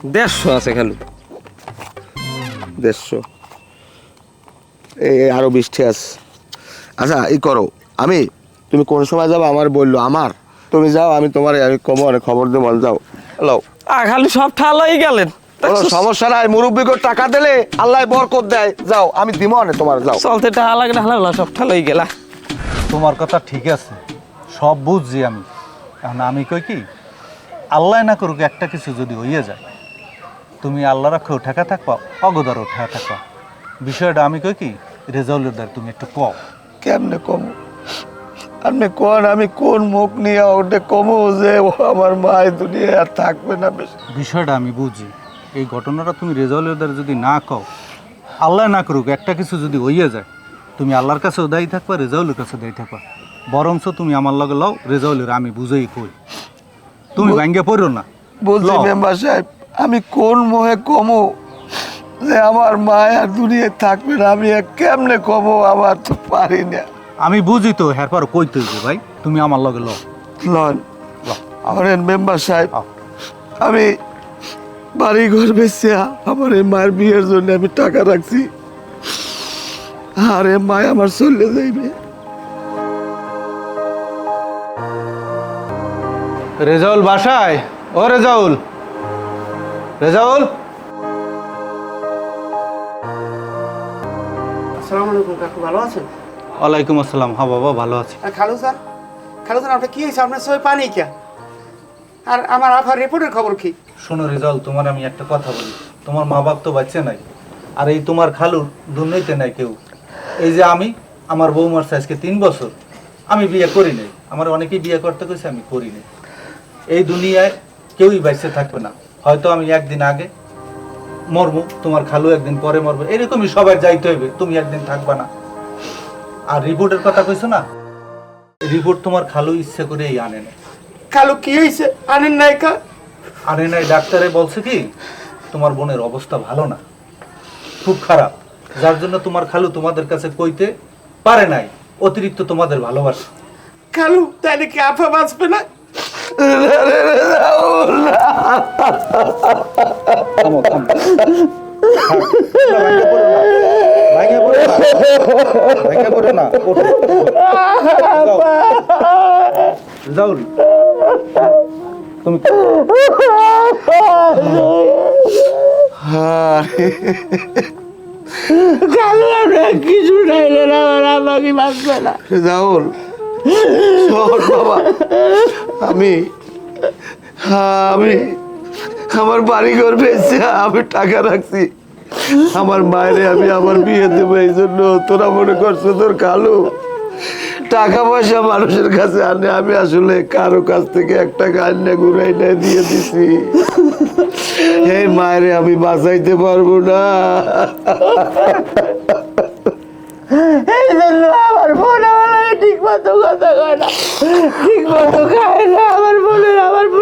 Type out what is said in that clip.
150 আছে খালু। 150 এই আরো 20 আছে। আচ্ছা এই করো, তুমি কোন সময় যাবো আমার বললো, তুমি যাও, আমি তোমার কমরে খবর দেবো, যাও। হ্যালো খালু সব ঠালাই গেলেন। কোনো সমস্যা নাই, মুরব্বীকে টাকা দিলে আল্লাহ বরকত দেয়, যাও আমি দিব না তোমার, যাও। চলতে টাকা লাগে না, সব ঠালাই গেলা। তোমার কথা ঠিক আছে, সব বুঝছি আমি। এখন আমি কই কি, আল্লাহ না করুক একটা কিছু যদি হইয়া যায়, তুমি আল্লাহ রাখো ঠেকা থাকবা, অগদারও ঠেকা থাকবা। বিষয়টা আমি কই কি, রেজাউলের দ্বার তুমি একটু কও। কেমনে কমো আপনি কোন, আমি কোন মুখ নিয়ে ওটা কমো যে ও আমার মায়ের দুনিয়া আর থাকবে না? বেশি বিষয়টা আমি বুঝি, এই ঘটনাটা তুমি রেজাউলের দ্বার যদি না কও, আল্লাহ না করুক একটা কিছু যদি হইয়া যায়, তুমি আল্লাহর কাছেও দায়ী থাকবা, রেজাউলের কাছে দায়ী থাকবা। বরঞ্চ তুমি আমার লগে লও, রেজাউলের আমি বুঝাই কই, তুমি ভাঙ্গে পড়ো না। বলছি মেম্বার সাহেব, আমি কোন মোহে কমো যে আমার মায়ের আর দুনিয়ায় থাকবে না? আমি কেমনে কমো, আমার তো পারি না। আমি বুঝি তো, হ্যাঁ পর কইতে হইবে ভাই, তুমি আমার লগে লও। লন আমার মেম্বার সাহেব, আও। আমি বাড়ি ঘর বেচে আমার এই মায়ের বিয়ের জন্য আমি টাকা রাখছি, আর এ মায় আমার চলে যাইবে। রেজাউল বাসায়? ও রেজাউল, রেজাউল। আসসালামু আলাইকুম কাকু, ভালো আছেন? ওয়ালাইকুম আসসালাম। হ্যাঁ বাবা ভালো আছি। আর খালু স্যার, আপনার কি হয়েছে? আপনার সবাই পানি কে? আর আমার আফার রিপোর্টের খবর কি? শোনো রেজাউল, তোমার আমি একটা কথা বলি, তোমার মা বাপ তো বাচ্চা নাই, আর এই তোমার খালুর দুর্নীতি নাই কেউ। এই যে আমার বৌমার আজকে 3 বছর, আমি বিয়ে করি নাই, আমার অনেকেই বিয়ে করতে কইছে, আমি করি নাই। এই দুনিয়ায় কেউই বাইসে থাকবে না, হয়তো আমি একদিন আগে মরবো, তোমার খালু একদিন পরে মরবে, এরকমই সবাই যাইতে হইবে, তুমি একদিন থাকবা না। আর রিপোর্টের কথা কইছো না, রিপোর্ট তোমার খালু ইচ্ছে করেই আনে না। খালু কি হয়েছে আনেন নাই কা? আরে নাই, ডাক্তারে বলছে কি তোমার বোনের অবস্থা ভালো না, খুব খারাপ, যার জন্য তোমার খালু তোমাদের কাছে কইতে পারে নাই, অতিরিক্ত তোমাদের ভালোবাসে। খালু তাইলে কি আফা বাঁচবে না? তুমি খালু আমরা কিছু নাইলে না, আমার আমাকে বাঁচবে না। রাহুল শোন বাবা, আমি আমার বাড়ি ঘর বেঁচে আমি টাকা রাখছি, আমার মায়েরে আমি আমার বিয়ে দেবো, এই জন্য তোরা মনে করছো তোর কালু টাকা পয়সা মানুষের কাছে আনে, আমি আসলে কারো কাছ থেকে 1 টাকা আনে ঘুরাই না দিয়ে দিছি। এই মায়েরে আমি বাঁচাইতে পারবো না, এই জন্য আমার বোন আমার ঠিক মতো কথা কয় না, ঠিক মতো খায় না। আমার বোনের, আমার বোন